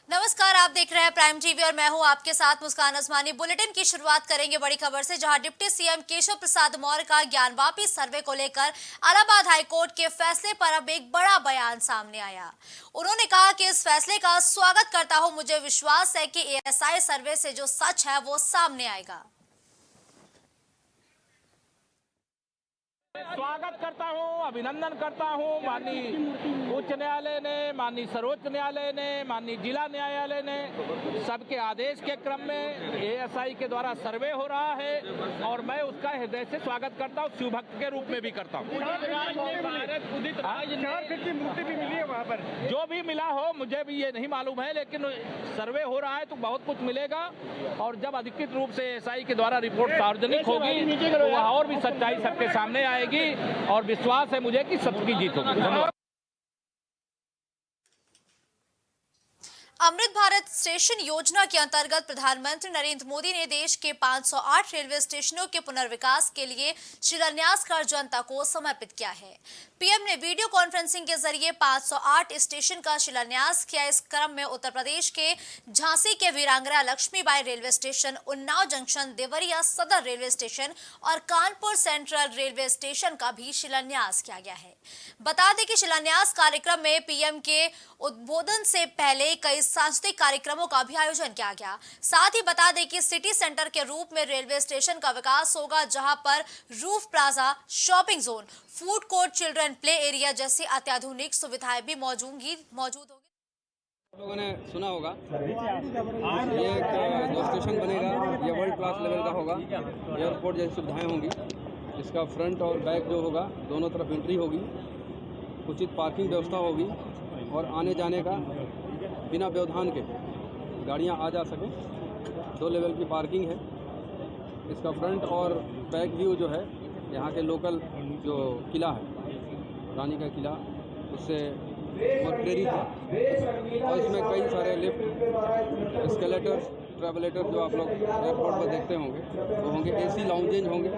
नमस्कार, आप देख रहे हैं प्राइम टीवी और मैं हूं आपके साथ मुस्कान अजमानी। बुलेटिन की शुरुआत करेंगे बड़ी खबर से, जहां डिप्टी सीएम केशव प्रसाद मौर्य का ज्ञानवापी सर्वे को लेकर इलाहाबाद हाईकोर्ट के फैसले पर अब एक बड़ा बयान सामने आया। उन्होंने कहा कि इस फैसले का स्वागत करता हूं, मुझे विश्वास है कि एएसआई सर्वे से जो सच है वो सामने आएगा। स्वागत करता हूं, अभिनंदन करता हूं माननीय उच्च न्यायालय ने, माननीय सर्वोच्च न्यायालय ने, माननीय जिला न्यायालय ने सबके आदेश के क्रम में एएसआई के द्वारा सर्वे हो रहा है और मैं उसका हृदय से स्वागत करता हूं, शिव भक्त के रूप में भी करता हूं। मूर्ति भी मिली है वहाँ पर, जो भी मिला हो मुझे भी ये नहीं मालूम है, लेकिन सर्वे हो रहा है तो बहुत कुछ मिलेगा और जब अधिकृत रूप से एएसआई के द्वारा रिपोर्ट सार्वजनिक होगी तो वह और भी सच्चाई सबके सामने आएगी और विश्वास है मुझे कि सत्य की जीत होगी। धन्यवाद। अमृत भारत स्टेशन योजना के अंतर्गत प्रधानमंत्री नरेंद्र मोदी ने देश के 508 रेलवे स्टेशनों के पुनर्विकास के लिए शिलान्यास कर जनता को समर्पित किया है। पीएम ने वीडियो कॉन्फ्रेंसिंग के जरिए 508 स्टेशन का शिलान्यास किया। इस क्रम में उत्तर प्रदेश के झांसी के Veerangana Lakshmibai railway station, Unnao junction, Deoria Sadar railway station और कानपुर सेंट्रल रेलवे स्टेशन का भी शिलान्यास किया गया है। बता दें कि शिलान्यास कार्यक्रम में पीएम के उद्बोधन से पहले कई सांस्कृतिक कार्यक्रमों का भी आयोजन किया गया। साथ ही बता दें कि सिटी सेंटर के रूप में रेलवे स्टेशन का विकास होगा, जहां पर roof plaza, shopping zone, food court, children play area जैसी अत्याधुनिक सुविधाएं भी मौजूद होंगी। लोगों ने सुना होगा ये जो स्टेशन बनेगा ये वर्ल्ड क्लास लेवल का होगा। एयरपोर्ट जैसी सुविधाएं होंगी। इसका फ्रंट और बैक जो होगा दोनों तरफ एंट्री होगी, उचित पार्किंग व्यवस्था होगी और आने जाने का बिना व्यवधान के गाड़ियां आ जा सकें। 2 लेवल की पार्किंग है। इसका फ्रंट और बैक व्यू जो है यहाँ के लोकल जो किला है, रानी का किला, उससे बहुत प्रेरित है और इसमें कई सारे लिफ्ट, एस्केलेटर, ट्रैवलेटर जो आप लोग एयरपोर्ट पर देखते होंगे वो होंगे। एसी लाउंजेज होंगे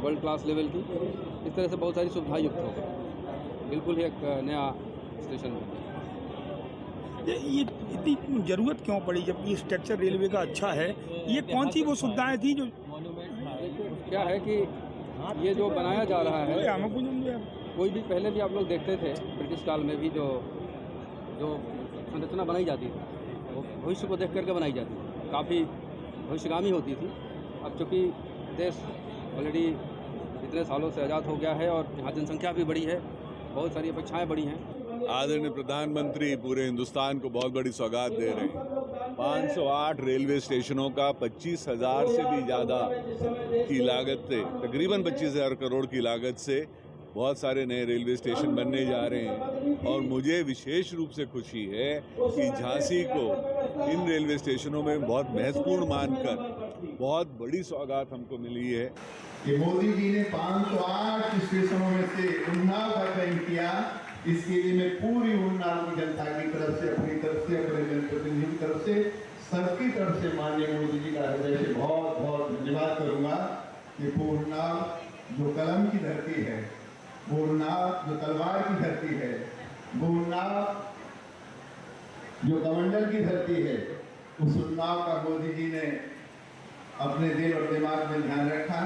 वर्ल्ड क्लास लेवल की। इस तरह से बहुत सारी सुविधा युक्त होगी। बिल्कुल ही एक नया स्टेशन है। ये इतनी ज़रूरत क्यों पड़ी जबकि स्ट्रक्चर रेलवे का अच्छा है? ये कौन सी वो सुविधाएं थी जो क्या है कि ये जो बनाया जा रहा है, कोई भी पहले भी आप लोग देखते थे ब्रिटिश काल में भी जो संरचना बनाई जाती थी वो भविष्य को देख करके बनाई जाती थी, काफ़ी भविष्यगामी होती थी। अब चूँकि देश ऑलरेडी इतने सालों से आज़ाद हो गया है और यहाँ जनसंख्या भी बढ़ी है, बहुत सारी अपेक्षाएं बढ़ी हैं। आदरणीय प्रधानमंत्री पूरे हिंदुस्तान को बहुत बड़ी सौगात दे रहे हैं। 508 रेलवे स्टेशनों का 25,000 से भी ज़्यादा की लागत से, तकरीबन 25,000 करोड़ की लागत से बहुत सारे नए रेलवे स्टेशन बनने जा रहे हैं और मुझे विशेष रूप से खुशी है कि झांसी को इन रेलवे स्टेशनों में बहुत महत्वपूर्ण मानकर बहुत बड़ी सौगात हमको मिली है कि मोदी जी ने 508 स्टेशनों में से उन्नाव का चयन किया। इसके लिए मैं पूरी उन्नाव की जनता की तरफ से, अपनी तरफ से, अपने जनप्रतिनिधियों की तरफ से, सबकी तरफ से माननीय मोदी जी का हृदय से बहुत बहुत धन्यवाद करूंगा कि वो उन्नाव जो कलम की धरती है, वो उन्नाव जो तलवार की धरती है, वो उन्नाव जो कमंडल की धरती है, उस उन्नाव का मोदी जी ने अपने दिल और दिमाग में ध्यान रखा,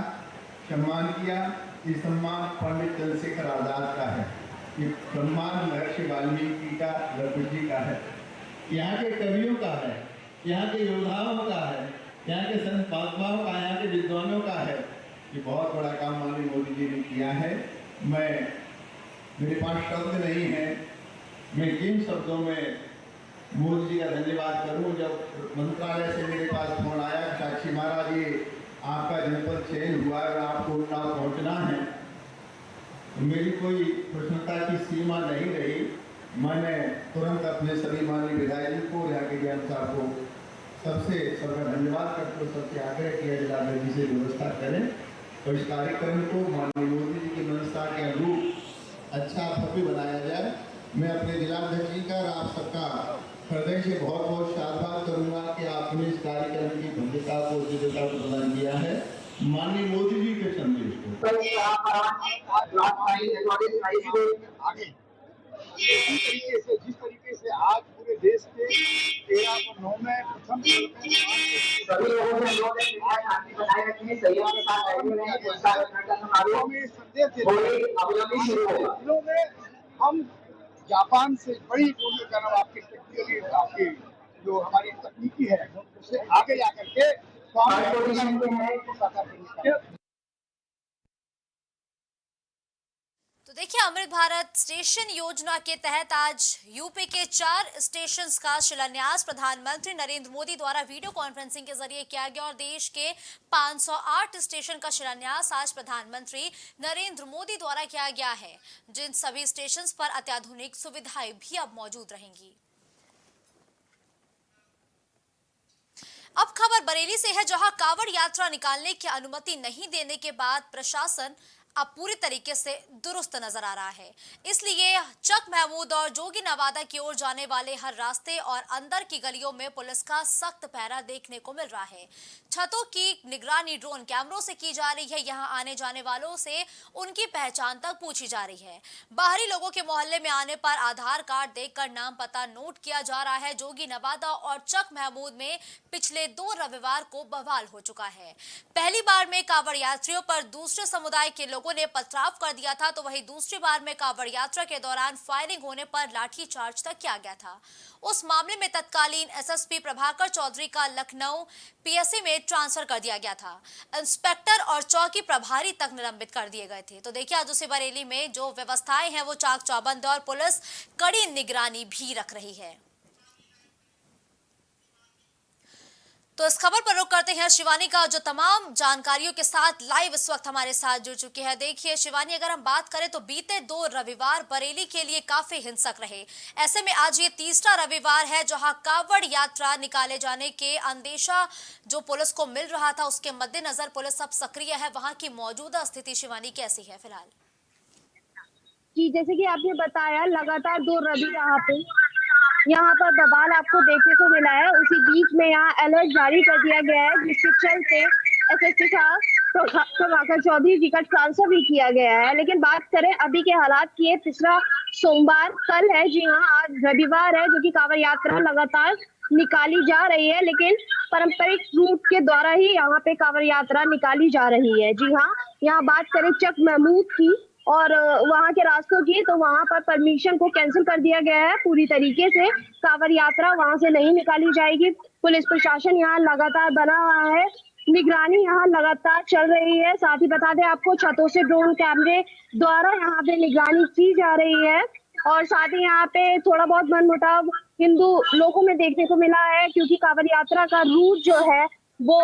सम्मान किया। ये सम्मान पंडित चंद्रशेखर आजाद का है, ये सम्मान महर्षि वाल्मीकि का, लक्ष्मण जी का है, यहाँ के कवियों का है, यहाँ के योद्धाओं का है, यहाँ के संत महात्माओं का, यहाँ के विद्वानों का है। ये बहुत बड़ा काम माननीय मोदी जी ने किया है। मेरे पास शब्द नहीं है, मैं किन शब्दों में मोदी जी का धन्यवाद करूं। जब मंत्रालय से मेरे पास फोन आया, साक्षी महाराज ये आपका जनपद चयन हुआ है, आपको उन्नाव पहुंचना है, तो मेरी कोई प्रसन्नता की सीमा नहीं रही। मैंने तुरंत अपने सभी माननीय विधायक को, यहाँ के ज्ञान साहब को सबका धन्यवाद करते हुए सबसे आग्रह किया जिलाधीश जी से व्यवस्था करें और इस कार्यक्रम को माननीय मोदी जी की मंशा के अनुरूप अच्छा भव्य बनाया जाए। मैं अपने जिलाध्यक्ष जी का और आप सबका हृदय से बहुत बहुत साधुवाद करूंगा कि आपने इस कार्यक्रम की भव्यता को, दिव्यता को प्रदान किया है माननीय मोदी जी के संदेश को। जिस तरीके से आज पूरे देश के 13/9 में प्रथम सभी लोगों ने शांति बनाए रखनी, संयम के साथ रहने में संदेश दिनों में हम जापान से बड़ी आपकी टेक्निकली आपकी जो हमारी तकनीकी है उससे आगे जाकर के तो देखिए, अमृत भारत स्टेशन योजना के तहत आज यूपी के 4 स्टेशंस का शिलान्यास प्रधानमंत्री नरेंद्र मोदी द्वारा वीडियो कॉन्फ्रेंसिंग के जरिए किया गया और देश के 508 स्टेशन का शिलान्यास आज प्रधानमंत्री नरेंद्र मोदी द्वारा किया गया है, जिन सभी स्टेशंस पर अत्याधुनिक सुविधाएं भी अब मौजूद रहेंगी। अब खबर बरेली से है, जहां कावड़ यात्रा निकालने की अनुमति नहीं देने के बाद प्रशासन अब पूरी तरीके से दुरुस्त नजर आ रहा है। इसलिए चक महमूद और जोगी नवादा की ओर जाने वाले हर रास्ते और अंदर की गलियों में पुलिस का सख्त पहरा देखने को मिल रहा है। छतों की निगरानी ड्रोन कैमरों से की जा रही है। यहां आने जाने वालों से उनकी पहचान तक पूछी जा रही है। बाहरी लोगों के मोहल्ले में आने पर आधार कार्ड देखकर नाम पता नोट किया जा रहा है। जोगी नवादा और चक महमूद में पिछले 2 रविवार को बवाल हो चुका है। पहली बार में कावड़ यात्रियों पर दूसरे समुदाय के लोगों ने पथराव कर दिया था, तो वहीं दूसरी बार में कावड़ यात्रा के दौरान फायरिंग होने पर लाठीचार्ज तक किया गया था। उस मामले में तत्कालीन एसएसपी प्रभाकर चौधरी का लखनऊ पीएससी में ट्रांसफर कर दिया गया था। इंस्पेक्टर और चौकी प्रभारी तक निलंबित कर दिए गए थे। तो देखिए, आज उसी बरेली में जो व्यवस्थाएं हैं वो चाक चौबंद और पुलिस कड़ी निगरानी भी रख रही है। तो इस खबर पर रुख करते हैं शिवानी का, जो तमाम जानकारियों के साथ लाइव इस वक्त हमारे साथ जुड़ चुकी है। देखिए शिवानी, अगर हम बात करें तो बीते 2 रविवार बरेली के लिए काफी हिंसक रहे। ऐसे में आज ये तीसरा रविवार है जहां कावड़ यात्रा निकाले जाने के अंदेशा जो पुलिस को मिल रहा था, उसके मद्देनजर पुलिस अब सक्रिय है। वहां की मौजूदा स्थिति शिवानी कैसी है फिलहाल? जी, जैसे कि आपने बताया, लगातार 2 रवि यहाँ पर बवाल आपको देखने को मिला है। उसी बीच में यहाँ अलर्ट जारी कर दिया गया है, जिसके चलते एसएसपी साहब प्रभाकर चौधरी जी का ट्रांसफर भी किया गया है। लेकिन बात करें अभी के हालात की, तीसरा सोमवार कल है। जी हाँ, आज रविवार है, जो कि कांवड़ यात्रा लगातार निकाली जा रही है, लेकिन पारंपरिक रूट के द्वारा ही यहाँ पे कांवड़ यात्रा निकाली जा रही है। जी हाँ, यहाँ बात करें चक महमूद की और वहां के रास्तों की, तो वहां पर परमिशन को कैंसिल कर दिया गया है पूरी तरीके से। कांवड़ यात्रा वहां से नहीं निकाली जाएगी। पुलिस प्रशासन यहाँ लगातार बना हुआ है, निगरानी यहाँ लगातार चल रही है। साथ ही बता दें आपको, छतों से ड्रोन कैमरे द्वारा यहाँ पे निगरानी की जा रही है। और साथ ही यहाँ पे थोड़ा बहुत मनमुटाव हिंदू लोगों में देखने को मिला है, क्योंकि कांवड़ यात्रा का रूट जो है वो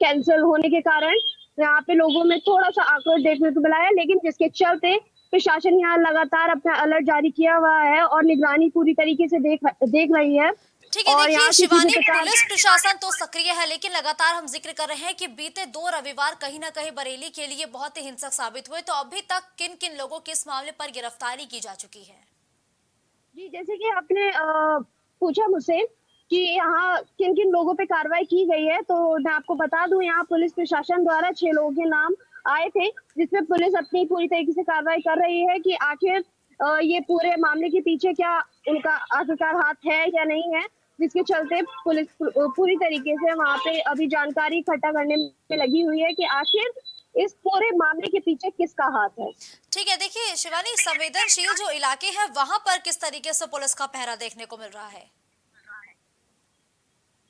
कैंसिल होने के कारण यहाँ पे लोगों में थोड़ा सा आक्रोश देखने को मिला है। लेकिन जिसके चलते प्रशासन यहाँ लगातार अपना अलर्ट जारी किया हुआ है और निगरानी पूरी तरीके से देख रही है। ठीक है, देखिए शिवानी, पुलिस प्रशासन तो सक्रिय है, लेकिन लगातार हम जिक्र कर रहे हैं कि बीते 2 रविवार कहीं ना कहीं बरेली के लिए बहुत ही हिंसक साबित हुए। तो अभी तक किन किन लोगों की इस मामले पर गिरफ्तारी की जा चुकी है? जी, जैसे कि आपने पूछा मुझसे कि यहाँ किन किन लोगों पे कार्रवाई की गई है, तो मैं आपको बता दूं, यहाँ पुलिस प्रशासन द्वारा 6 लोगों के नाम आए थे, जिसमें पुलिस अपनी पूरी तरीके से कार्रवाई कर रही है कि आखिर ये पूरे मामले के पीछे क्या उनका आखिरकार हाथ है या नहीं है, जिसके चलते पुलिस पूरी तरीके से वहाँ पे अभी जानकारी इकट्ठा करने में लगी हुई है कि आखिर इस पूरे मामले के पीछे किसका हाथ है। ठीक है, देखिए शिवानी, संवेदनशील जो इलाके हैं वहाँ पर किस तरीके से पुलिस का पहरा देखने को मिल रहा है?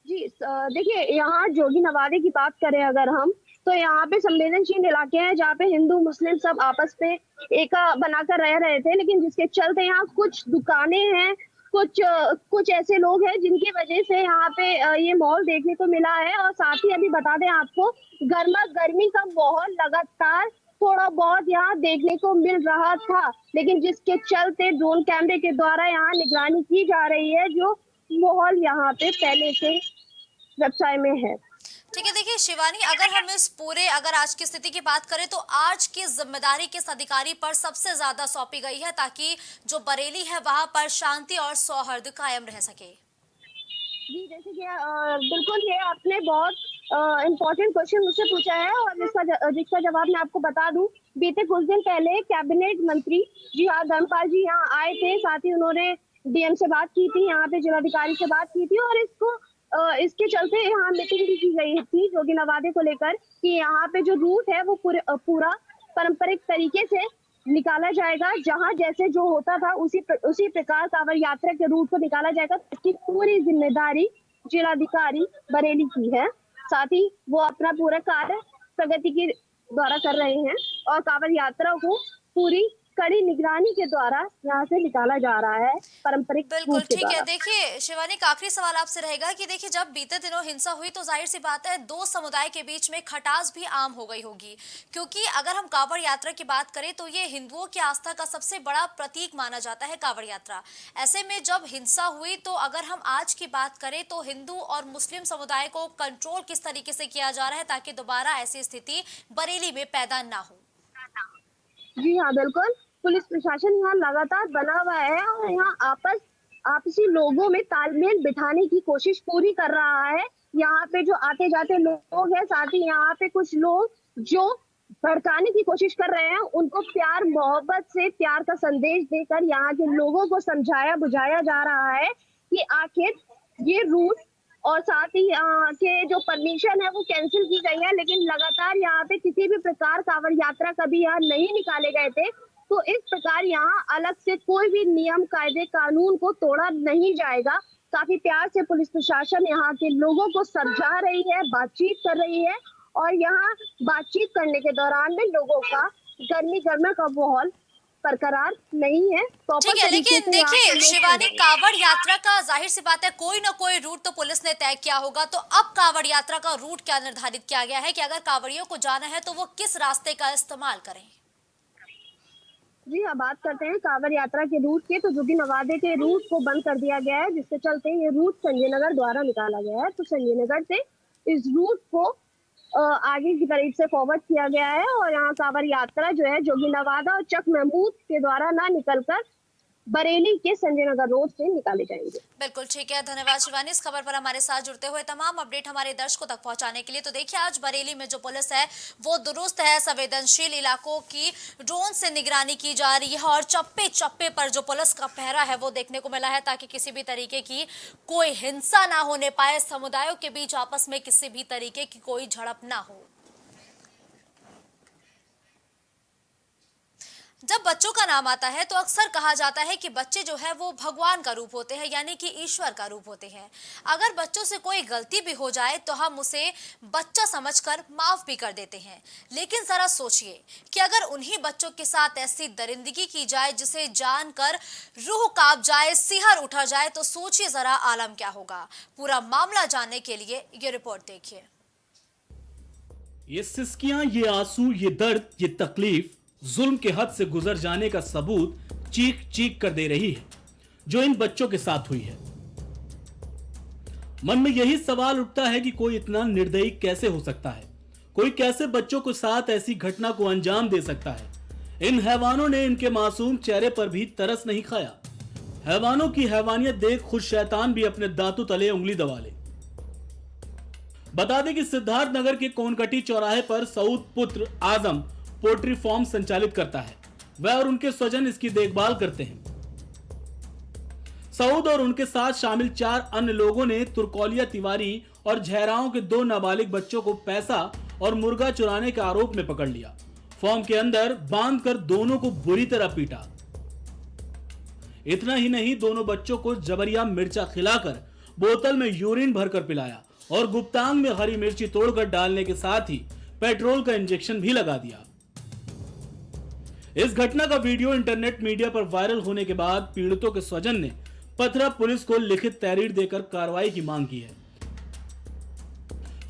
जी, देखिए यहाँ जोगी नवादे की बात करें अगर हम, तो यहाँ पे संवेदनशील इलाके हैं जहाँ पे हिंदू मुस्लिम सब आपस में एक बनाकर रह रहे थे। लेकिन जिसके चलते यहाँ कुछ दुकानें हैं, कुछ ऐसे लोग हैं जिनकी वजह से यहाँ पे ये माहौल देखने को मिला है। और साथ ही अभी बता दें आपको, गर्मा गर्मी का माहौल लगातार थोड़ा बहुत यहाँ देखने को मिल रहा था, लेकिन जिसके चलते ड्रोन कैमरे के द्वारा यहाँ निगरानी की जा रही है, जो माहौल यहाँ पे पहले से व्यवसाय में है। ठीक है, देखिए शिवानी, अगर आज की स्थिति की बात करें तो आज की जिम्मेदारी किस अधिकारी पर सबसे ज्यादा सौंपी गई है, ताकि जो बरेली है वहां पर शांति और सौहार्द कायम रह सके? जी, जैसे कि बिल्कुल ये आपने बहुत इम्पोर्टेंट क्वेश्चन मुझसे पूछा है और जिसका जवाब मैं आपको बता दूं। बीते कुछ दिन पहले कैबिनेट मंत्री जी हाँ धर्मपाल जी यहाँ आए थे, साथ ही उन्होंने डीएम से बात की थी, यहाँ पे जिलाधिकारी से बात की थी और इसके चलते यहाँ मीटिंग भी की गई थी जोगी नवादे को लेकर कि यहाँ पे जो रूट है वो पूरा पारंपरिक तरीके से निकाला जाएगा, जहाँ जैसे जो होता था उसी प्रकार कांवड़ यात्रा के रूट को निकाला जाएगा। इसकी पूरी जिम्मेदारी जिलाधिकारी बरेली की है। साथ ही वो अपना पूरा कार्य प्रगति के द्वारा कर रहे हैं और कांवड़ यात्रा को पूरी कड़ी निगरानी के द्वारा यहाँ से निकाला जा रहा है पारंपरिक बिल्कुल रूप के ठीक है। द्वारा। देखिए शिवानी, एक आखिरी सवाल आपसे रहेगा कि देखिए जब बीते दिनों हिंसा हुई तो जाहिर सी बात है दो समुदाय के बीच में खटास भी आम हो गई होगी, क्योंकि अगर हम कांवड़ यात्रा की बात करें तो ये हिंदुओं की आस्था का सबसे बड़ा प्रतीक माना जाता है कांवड़ यात्रा। ऐसे में जब हिंसा हुई तो अगर हम आज की बात करें तो हिंदू और मुस्लिम समुदाय को कंट्रोल किस तरीके से किया जा रहा है ताकि दोबारा ऐसी स्थिति बरेली में पैदा ना हो? जी हाँ, बिल्कुल। पुलिस प्रशासन यहाँ लगातार बना हुआ है और यहाँ आपसी लोगों में तालमेल बिठाने की कोशिश पूरी कर रहा है। यहाँ पे जो आते जाते लोग हैं, साथ ही यहाँ पे कुछ लोग जो भड़काने की कोशिश कर रहे हैं, उनको प्यार मोहब्बत से प्यार का संदेश देकर यहाँ के लोगों को समझाया बुझाया जा रहा है कि आखिर ये रूट और साथ ही यहाँ के जो परमिशन है वो कैंसिल की गई है, लेकिन लगातार यहाँ पे किसी भी प्रकार कांवड़ यात्रा कभी यहाँ नहीं निकाले गए थे। तो इस प्रकार यहाँ अलग से कोई भी नियम कायदे कानून को तोड़ा नहीं जाएगा। काफी प्यार से पुलिस प्रशासन यहाँ के लोगों को समझा रही है, बातचीत कर रही है और यहाँ बातचीत करने के दौरान में लोगों का गर्मी का माहौल बरकरार नहीं है। ठीक है, लेकिन देखिए शिवानी, कांवड़ यात्रा का जाहिर सी बात है कोई ना कोई रूट तो पुलिस ने तय किया होगा, तो अब कांवड़ यात्रा का रूट क्या निर्धारित किया गया है कि अगर कांवड़ियों को जाना है तो वो किस रास्ते का इस्तेमाल करें? जी हाँ, बात करते हैं कांवड़ यात्रा के रूट के, तो जोगी नवादे के रूट को बंद कर दिया गया है, जिसके चलते ये रूट संजय नगर द्वारा निकाला गया है। तो संजय नगर से इस रूट को आगे की तरफ से फॉरवर्ड किया गया है और यहाँ कांवड़ यात्रा जो है जोगी नवादा और चक महमूद के द्वारा ना निकलकर बरेली के संजय नगर रोड से निकाले जाएंगे। बिल्कुल ठीक है, धन्यवाद शिवानी इस खबर पर हमारे साथ जुड़ते हुए। तमाम अपडेट हमारे दर्शकों तक पहुंचाने के लिए। तो देखिए आज बरेली में जो पुलिस है वो दुरुस्त है, संवेदनशील इलाकों की ड्रोन से निगरानी की जा रही है और चप्पे चप्पे पर जो पुलिस का पहरा है वो देखने को मिला है ताकि किसी भी तरीके की कोई हिंसा ना होने पाए, समुदायों के बीच आपस में किसी भी तरीके की कोई झड़प ना हो। जब बच्चों का नाम आता है तो अक्सर कहा जाता है कि बच्चे जो है वो भगवान का रूप होते हैं, यानी कि ईश्वर का रूप होते हैं। अगर बच्चों से कोई गलती भी हो जाए तो हम उसे बच्चा समझकर माफ भी कर देते हैं, लेकिन जरा सोचिए कि अगर उन्हीं बच्चों के साथ ऐसी दरिंदगी की जाए जिसे जानकर रूह कांप जाए, सिहर उठा जाए, तो सोचिए जरा आलम क्या होगा। पूरा मामला जानने के लिए ये रिपोर्ट देखिए। ये सिसकियां, ये आंसू, ये दर्द, ये तकलीफ जुल्म के हद से गुजर जाने का सबूत चीख चीख कर दे रही है जो इन बच्चों के साथ हुई है। मन में यही सवाल उठता है कि कोई इतना निर्दयी कैसे हो सकता है, कोई कैसे बच्चों के साथ ऐसी घटना को अंजाम दे सकता है। इन हैवानों ने इनके मासूम चेहरे पर भी तरस नहीं खाया। हैवानों की हैवानियत देख खुद शैतान भी अपने दांतों तले उंगली दबा ले। बता दें कि सिद्धार्थ नगर के कोनकटी चौराहे पर सऊद पुत्र आजम पोल्ट्री फार्म संचालित करता है। वह और उनके स्वजन इसकी देखभाल करते हैं। सऊद और उनके साथ शामिल 4 अन्य लोगों ने तुर्कौलिया तिवारी और झहराओं के 2 नाबालिग बच्चों को पैसा और मुर्गा चुराने के आरोप में पकड़ लिया। फार्म के अंदर बांधकर दोनों को बुरी तरह पीटा। इतना ही नहीं, दोनों बच्चों को जबरिया मिर्चा खिलाकर बोतल में यूरिन भरकर पिलाया और गुप्तांग में हरी मिर्ची तोड़कर डालने के साथ ही पेट्रोल का इंजेक्शन भी लगा दिया। इस घटना का वीडियो इंटरनेट मीडिया पर वायरल होने के बाद पीड़ितों के स्वजन ने पथरा पुलिस को लिखित तहरीर देकर कार्रवाई की मांग की है।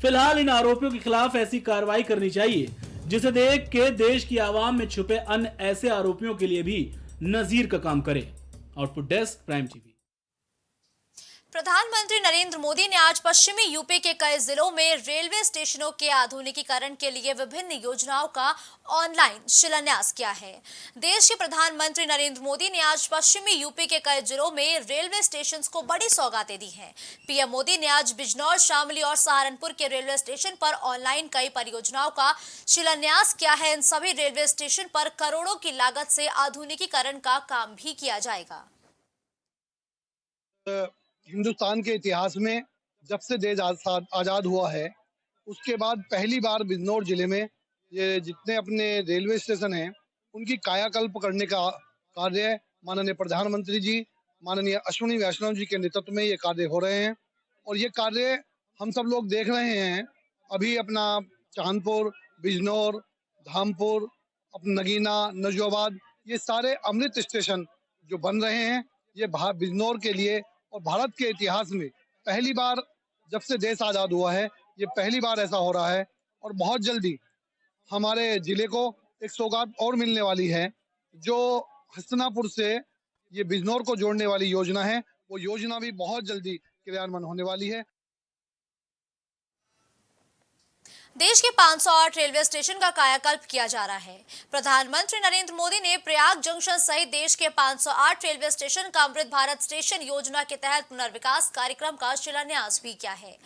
फिलहाल इन आरोपियों के खिलाफ ऐसी कार्रवाई करनी चाहिए जिसे देख के देश की आवाम में छुपे अन्य ऐसे आरोपियों के लिए भी नजीर का काम करे। Output desk, prime TV. प्रधानमंत्री नरेंद्र मोदी ने आज पश्चिमी यूपी के कई जिलों में रेलवे स्टेशनों के आधुनिकीकरण के लिए विभिन्न योजनाओं का ऑनलाइन शिलान्यास किया है। देश के प्रधानमंत्री नरेंद्र मोदी ने आज पश्चिमी यूपी के कई जिलों में रेलवे स्टेशंस को बड़ी सौगातें दी हैं। पीएम मोदी ने आज बिजनौर, शामली और सहारनपुर के रेलवे स्टेशन पर ऑनलाइन कई परियोजनाओं का शिलान्यास किया है। इन सभी रेलवे स्टेशन पर करोड़ों की लागत से आधुनिकीकरण का काम भी किया जाएगा। हिंदुस्तान के इतिहास में जब से देश आज़ाद हुआ है उसके बाद पहली बार बिजनौर जिले में ये जितने अपने रेलवे स्टेशन हैं उनकी कायाकल्प करने का कार्य माननीय प्रधानमंत्री जी माननीय अश्विनी वैष्णव जी के नेतृत्व में ये कार्य हो रहे हैं और ये कार्य हम सब लोग देख रहे हैं। अभी अपना चांदपुर, बिजनौर, धामपुर, अपना नगीना, नजोबाद, ये सारे अमृत स्टेशन जो बन रहे हैं ये बिजनौर के लिए और भारत के इतिहास में पहली बार जब से देश आज़ाद हुआ है ये पहली बार ऐसा हो रहा है। और बहुत जल्दी हमारे जिले को एक सौगात और मिलने वाली है जो हस्तिनापुर से ये बिजनौर को जोड़ने वाली योजना है, वो योजना भी बहुत जल्दी क्रियान्वयन होने वाली है। देश के 508 रेलवे स्टेशन का कायाकल्प किया जा रहा है। प्रधानमंत्री नरेंद्र मोदी ने प्रयाग जंक्शन सहित देश के 508 रेलवे स्टेशन का अमृत भारत स्टेशन योजना के तहत पुनर्विकास कार्यक्रम का शिलान्यास भी किया है।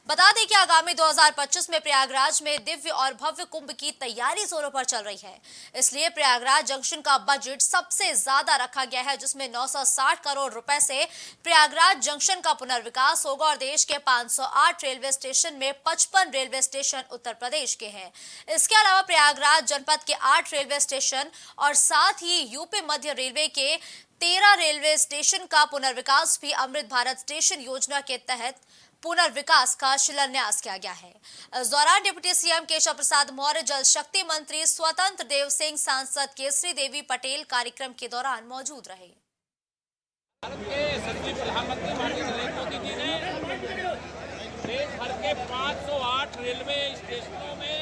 बता दें कि आगामी 2025 में प्रयागराज में दिव्य और भव्य कुंभ की तैयारी जोरों पर चल रही है। इसलिए प्रयागराज जंक्शन का बजट सबसे ज्यादा रखा गया है, जिसमें 960 करोड़ रुपए से प्रयागराज जंक्शन का पुनर्विकास होगा और देश के 508 रेलवे स्टेशन में 55 रेलवे स्टेशन उत्तर प्रदेश के हैं। इसके अलावा प्रयागराज जनपद के 8 रेलवे स्टेशन और साथ ही यूपी मध्य रेलवे के 13 रेलवे स्टेशन का पुनर्विकास भी अमृत भारत स्टेशन योजना के तहत पुनर्विकास का शिलान्यास किया गया है। इस दौरान डिप्टी सीएम केशव प्रसाद मौर्य, जल शक्ति मंत्री स्वतंत्र देव सिंह, सांसद केसरी देवी पटेल कार्यक्रम के दौरान मौजूद रहे। भारत के यशस्वी प्रधानमंत्री माननीय नरेंद्र मोदी जी ने देश भर के 508 रेलवे स्टेशनों में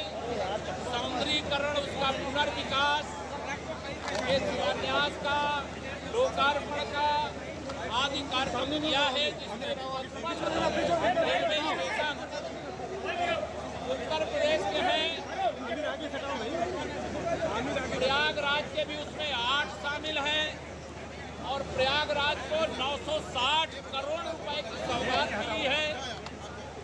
सौंदर्यीकरण, उसका पुनर्विकास, के शिलान्यास का, लोकार्पण का आदि कार्यक्रम किया है, जिसमें रेलवे स्टेशन उत्तर प्रदेश के हैं, प्रयागराज के भी उसमें 8 शामिल हैं और प्रयागराज को 960 करोड़ रुपए की सौगात मिली है।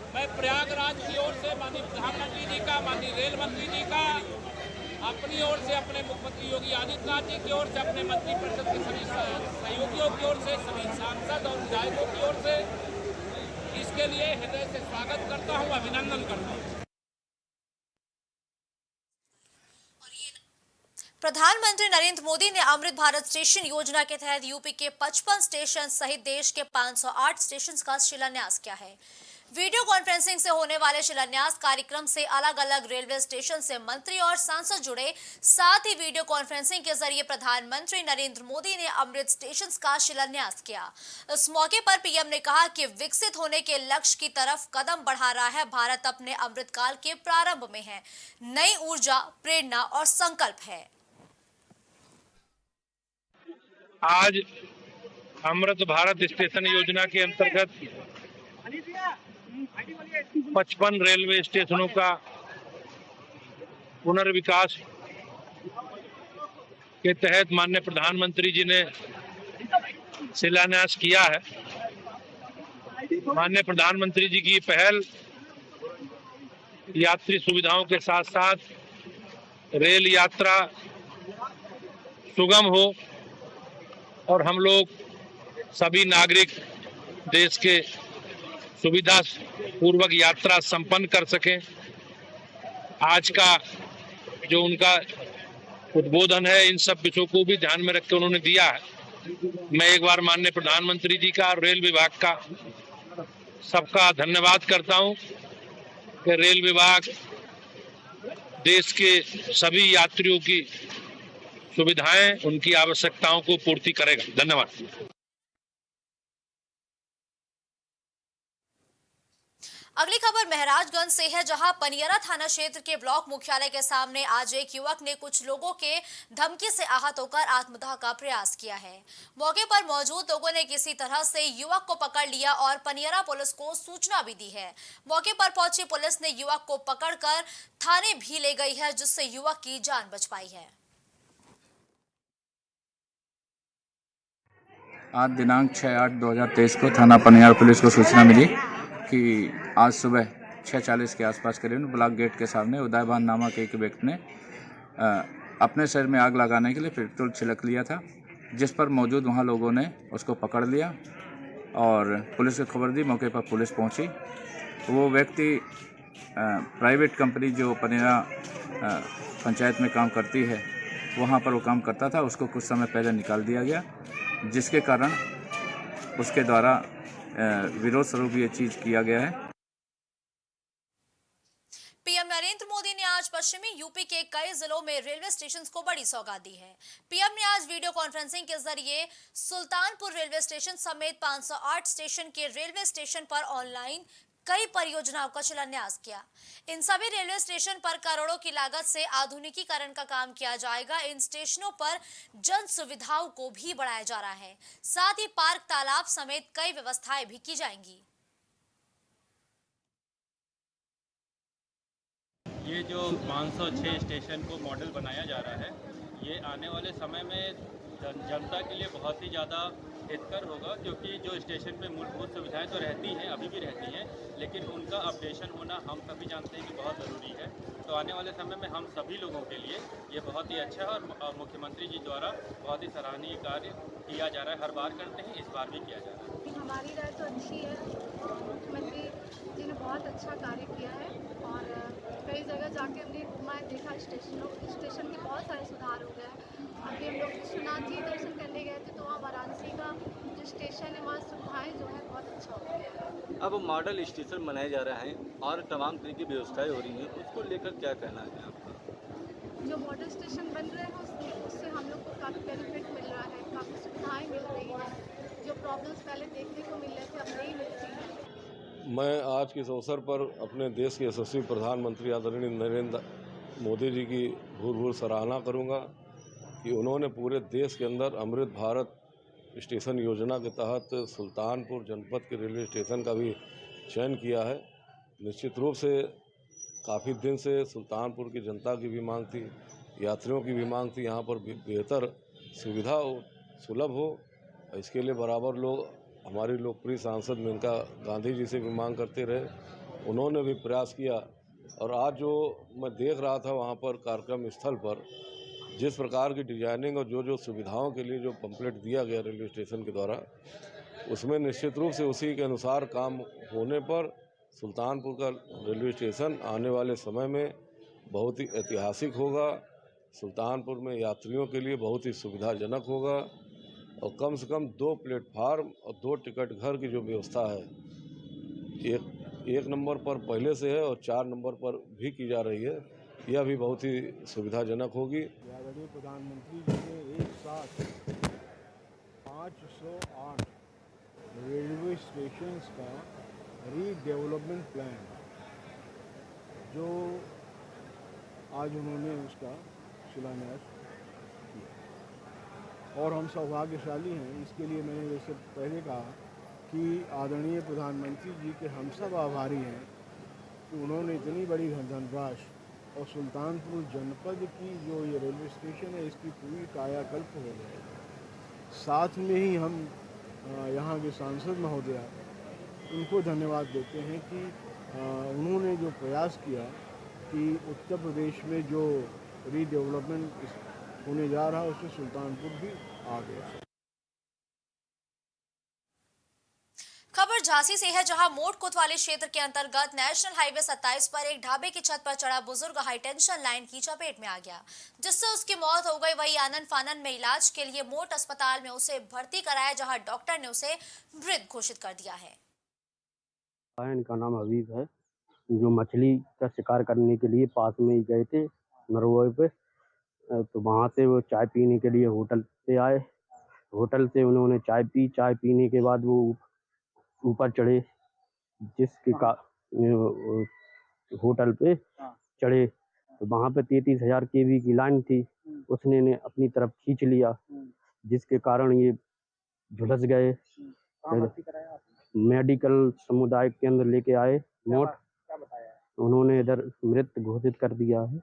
मैं प्रयागराज की ओर से माननीय प्रधानमंत्री जी का, माननीय रेल मंत्री जी का, अपनी ओर से अपने मुख्यमंत्री योगी आदित्यनाथ जी की ओर से, अपने मंत्रिपरिषद के सभी सहयोगियों की ओर से, सभी सांसद और विधायकों की ओर से इसके लिए हृदय से स्वागत करता हूं, अभिनंदन करता हूं। प्रधानमंत्री नरेंद्र मोदी ने अमृत भारत स्टेशन योजना के तहत यूपी के 55 स्टेशन सहित देश के 508 स्टेशन का शिलान्यास किया है। वीडियो कॉन्फ्रेंसिंग से होने वाले शिलान्यास कार्यक्रम से अलग अलग रेलवे स्टेशन से मंत्री और सांसद जुड़े। साथ ही वीडियो कॉन्फ्रेंसिंग के जरिए प्रधानमंत्री नरेंद्र मोदी ने अमृत स्टेशन का शिलान्यास किया। इस मौके पर पीएम ने कहा कि विकसित होने के लक्ष्य की तरफ कदम बढ़ा रहा है। भारत अपने अमृतकाल के प्रारंभ में है। नई ऊर्जा, प्रेरणा और संकल्प है। आज अमृत भारत स्टेशन योजना के अंतर्गत 55 रेलवे स्टेशनों का पुनर्विकास के तहत माननीय प्रधानमंत्री जी ने शिलान्यास किया है। माननीय प्रधानमंत्री जी की पहल यात्री सुविधाओं के साथ साथ रेल यात्रा सुगम हो और हम लोग सभी नागरिक देश के सुविधा पूर्वक यात्रा संपन्न कर सकें। आज का जो उनका उद्बोधन है, इन सब विषयों को भी ध्यान में रख के उन्होंने दिया है। मैं एक बार माननीय प्रधानमंत्री जी का और रेल विभाग का सबका धन्यवाद करता हूं कि रेल विभाग देश के सभी यात्रियों की सुविधाएं, उनकी आवश्यकताओं को पूर्ति करेगा। धन्यवाद। अगली खबर महराजगंज से है, जहां पनियरा थाना क्षेत्र के ब्लॉक मुख्यालय के सामने आज एक युवक ने कुछ लोगों के धमकी से आहत होकर आत्मदाह का प्रयास किया है। मौके पर मौजूद लोगों ने किसी तरह से युवक को पकड़ लिया और पनियरा पुलिस को सूचना भी दी है। मौके पर पहुंची पुलिस ने युवक को पकड़कर थाने भी ले गई है, जिससे युवक की जान बच पाई है। आज दिनांक 6/8/2023 को थाना पनियार पुलिस को सूचना मिली कि आज सुबह 6:40 के आसपास करीब ब्लॉक गेट के सामने उदयभान नामक एक व्यक्ति ने अपने शरीर में आग लगाने के लिए पेट्रोल छिड़क लिया था, जिस पर मौजूद वहां लोगों ने उसको पकड़ लिया और पुलिस को खबर दी। मौके पर पुलिस पहुंची। वो व्यक्ति प्राइवेट कंपनी जो पनेरा पंचायत में काम करती है वहाँ पर वो काम करता था, उसको कुछ समय पहले निकाल दिया गया, जिसके कारण उसके द्वारा विरोध स्वरूप ये चीज़ किया गया है। पीएम नरेंद्र मोदी ने आज पश्चिमी यूपी के कई जिलों में रेलवे स्टेशन को बड़ी सौगात दी है। पीएम ने आज वीडियो कॉन्फ्रेंसिंग के जरिए सुल्तानपुर रेलवे स्टेशन समेत 508 स्टेशन के रेलवे स्टेशन पर ऑनलाइन कई परियोजनाओं का शिलान्यास किया। इन सभी रेलवे स्टेशन पर करोड़ों की लागत से आधुनिकीकरण का काम किया जाएगा। इन स्टेशनों पर जन सुविधाओं को भी बढ़ाया जा रहा है। साथ ही पार्क, तालाब समेत कई व्यवस्थाएं भी की जाएंगी। ये जो 506 स्टेशन को मॉडल बनाया जा रहा है, ये आने वाले समय में जनता के लिए बहुत ही ज़्यादा हितकर होगा, क्योंकि जो स्टेशन पे मूलभूत सुविधाएं तो रहती हैं, अभी भी रहती हैं, लेकिन उनका अपडेशन होना हम सभी जानते हैं कि बहुत ज़रूरी है। तो आने वाले समय में हम सभी लोगों के लिए ये बहुत ही अच्छा है और मुख्यमंत्री जी द्वारा बहुत ही सराहनीय कार्य किया जा रहा है। हर बार करते हैं, इस बार भी किया जा रहा है। हमारी राय तो अच्छी है। मुख्यमंत्री जी ने बहुत अच्छा कार्य किया है और कई जगह जाके हमने घूमा है, देखा स्टेशन के बहुत सारे सुधार हो गए हैं। अभी हम लोग विश्वनाथ जी दर्शन करने गए थे, तो वहाँ वाराणसी का जो स्टेशन है वहाँ सुविधाएं जो है बहुत अच्छा हो गया है। अब मॉडल स्टेशन बनाए जा रहे हैं और तमाम तरह की व्यवस्थाएं हो रही हैं, उसको लेकर क्या कहना है आपका? जो मॉडल स्टेशन बन रहे हैं उससे हम लोग को काफ़ी बेनिफिट मिल रहा है, काफ़ी सुविधाएं मिल रही हैं। जो प्रॉब्लम्स पहले देखने को मिल रहे थे अब नहीं मिलती हैं। मैं आज के इस अवसर पर अपने देश के यशस्वी प्रधानमंत्री आदरणीय नरेंद्र मोदी जी की भूर सराहना करूंगा कि उन्होंने पूरे देश के अंदर अमृत भारत स्टेशन योजना के तहत सुल्तानपुर जनपद के रेलवे स्टेशन का भी चयन किया है। निश्चित रूप से काफ़ी दिन से सुल्तानपुर की जनता की भी मांग थी, यात्रियों की भी मांग थी, यहाँ पर बेहतर सुविधा हो, सुलभ हो। इसके लिए बराबर लोग, हमारे लोकप्रिय सांसद मेनका गांधी जी से भी मांग करते रहे, उन्होंने भी प्रयास किया। और आज जो मैं देख रहा था वहाँ पर कार्यक्रम स्थल पर जिस प्रकार की डिजाइनिंग और जो सुविधाओं के लिए जो पम्पलेट दिया गया रेलवे स्टेशन के द्वारा, उसमें निश्चित रूप से उसी के अनुसार काम होने पर सुल्तानपुर का रेलवे स्टेशन आने वाले समय में बहुत ही ऐतिहासिक होगा। सुल्तानपुर में यात्रियों के लिए बहुत ही सुविधाजनक होगा और कम से कम 2 प्लेटफार्म और 2 टिकट घर की जो व्यवस्था है, एक नंबर पर पहले से है और 4 नंबर पर भी की जा रही है, यह भी बहुत ही सुविधाजनक होगी। आदरणीय प्रधानमंत्री जी ने एक साथ 508 रेलवे स्टेशंस का रीडेवलपमेंट प्लान जो आज उन्होंने उसका शिलान्यास किया और हम सौभाग्यशाली हैं। इसके लिए मैंने जैसे पहले कहा कि आदरणीय प्रधानमंत्री जी के हम सब आभारी हैं कि उन्होंने इतनी बड़ी धनराशि और सुल्तानपुर जनपद की जो ये रेलवे स्टेशन है इसकी पूरी कायाकल्प हो गई। साथ में ही हम यहाँ के सांसद महोदया उनको धन्यवाद देते हैं कि उन्होंने जो प्रयास किया कि उत्तर प्रदेश में जो रीडेवलपमेंट होने जा रहा है उससे सुल्तानपुर भी आ गया। खबर झांसी से है, जहां मोट कोतवाली क्षेत्र के अंतर्गत नेशनल हाईवे 27 पर एक ढाबे की छत पर चढ़ा बुजुर्ग हाई टेंशन लाइन की चपेट में आ गया, जिससे उसकी मौत हो गई। वहीं आनन फानन में इलाज के लिए मोट अस्पताल में उसे भर्ती कराया, जहां डॉक्टर ने उसे मृत घोषित कर दिया है। इनका नाम हबीब है, जो मछली का शिकार करने के लिए पास में ही गए थे नरवोई पे, तो वहाँ से वो चाय पीने के लिए होटल पे आए। होटल से उन्होंने चाय पी। चाय पीने के बाद वो ऊपर चढ़े, जिसके का होटल पे चढ़े तो वहाँ पे 33,000 kV की लाइन थी, उसने ने अपनी तरफ खींच लिया, जिसके कारण ये झुलस गए। मेडिकल समुदाय के अंदर लेके आए मोट, उन्होंने इधर मृत घोषित कर दिया है।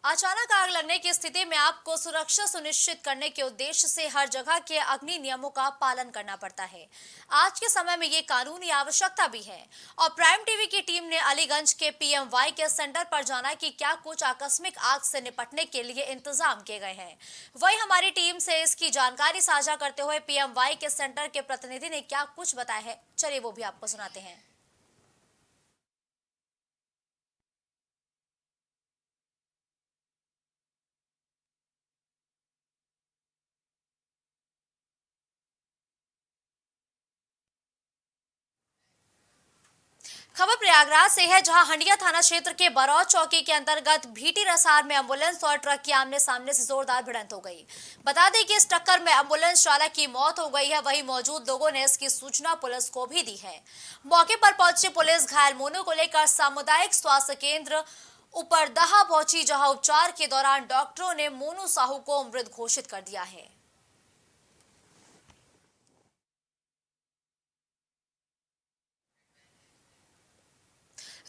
अचानक आग लगने की स्थिति में आपको सुरक्षा सुनिश्चित करने के उद्देश्य से हर जगह के अग्नि नियमों का पालन करना पड़ता है। आज के समय में ये कानूनी आवश्यकता भी है। और प्राइम टीवी की टीम ने अलीगंज के PMY के सेंटर पर जाना कि क्या कुछ आकस्मिक आग से निपटने के लिए इंतजाम किए गए हैं। वही हमारी टीम से इसकी जानकारी साझा करते हुए PMY के सेंटर के प्रतिनिधि ने क्या कुछ बताया है, चलिए वो भी आपको सुनाते हैं। खबर प्रयागराज से है, जहां हंडिया थाना क्षेत्र के बरौत चौकी के अंतर्गत भीटी रसार में एम्बुलेंस और ट्रक की आमने सामने से जोरदार भिड़ंत हो गई। बता दें कि इस टक्कर में एम्बुलेंस चालक की मौत हो गई है। वहीं मौजूद लोगों ने इसकी सूचना पुलिस को भी दी है। मौके पर पहुंची पुलिस घायल मोनू को लेकर सामुदायिक स्वास्थ्य केंद्र उपरदहा पहुंची, जहां उपचार के दौरान डॉक्टरों ने मोनू साहू को मृत घोषित कर दिया है।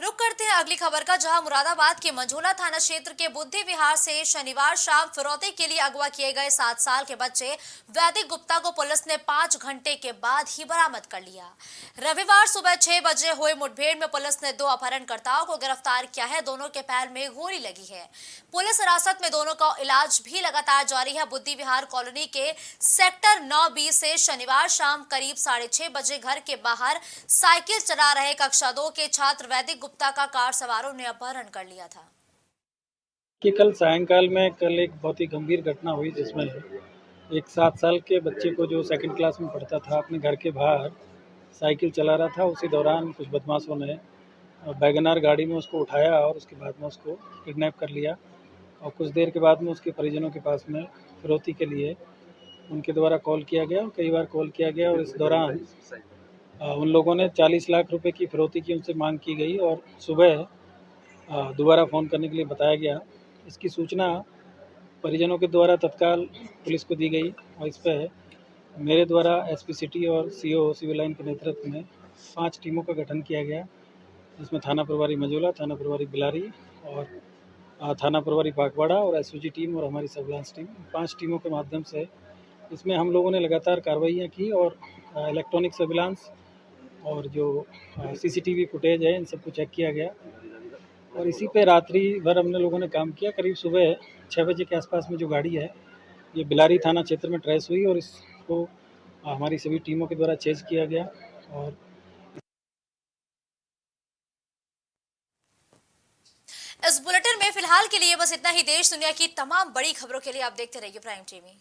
रुक करते हैं अगली खबर का, जहां मुरादाबाद के मंझोला थाना क्षेत्र के बुद्धि विहार से शनिवार शाम फिरौती के लिए अगवा किए गए 7 साल के बच्चे वैदिक गुप्ता को पुलिस ने 5 घंटे के बाद ही बरामद कर लिया। रविवार सुबह 6 बजे हुए मुठभेड़ में पुलिस ने 2 अपहरणकर्ताओं को गिरफ्तार किया है। दोनों के पैर में गोली लगी है। पुलिस हिरासत में दोनों का इलाज भी लगातार जारी है। बुद्धि विहार कॉलोनी के सेक्टर 9B से शनिवार शाम करीब 6:30 बजे घर के बाहर साइकिल चला रहे कक्षा 2 के छात्र वैदिक गुप्ता का कार सवारों ने अपहरण कर लिया था। कि कल सायंकाल में एक बहुत ही गंभीर घटना हुई, जिसमें एक 7 साल के बच्चे को, जो सेकंड क्लास में पढ़ता था, अपने घर के बाहर साइकिल चला रहा था। उसी दौरान कुछ बदमाशों ने वैगनार गाड़ी में उसको उठाया और उसके बाद में उसको किडनैप कर लिया। और कुछ देर के बाद में उसके परिजनों के पास में फिरौती के लिए उनके द्वारा कॉल किया गया, कई बार कॉल किया गया। और इस दौरान उन लोगों ने 40 लाख रुपए की फिरौती की उनसे मांग की गई और सुबह दोबारा फ़ोन करने के लिए बताया गया। इसकी सूचना परिजनों के द्वारा तत्काल पुलिस को दी गई और इस पर मेरे द्वारा SP सिटी और CO सिविल लाइन के नेतृत्व में 5 टीमों का गठन किया गया, जिसमें थाना प्रभारी मंझोला, थाना प्रभारी बिलारी और थाना प्रभारी बागवाड़ा और SOG टीम और हमारी सर्विलांस टीम, 5 टीमों के माध्यम से इसमें हम लोगों ने लगातार कार्रवाइयाँ की और इलेक्ट्रॉनिक सर्विलांस और जो CCTV फुटेज है, इन सबको चेक किया गया। और इसी पे रात्रि भर हमने लोगों ने काम किया। करीब सुबह 6 बजे के आसपास में जो गाड़ी है, ये बिलारी थाना क्षेत्र में ट्रेस हुई और इसको हमारी सभी टीमों के द्वारा चेज किया गया। और इस बुलेटिन में फिलहाल के लिए बस इतना ही। देश दुनिया की तमाम बड़ी खबरों के लिए आप देखते रहिए प्राइम टीवी।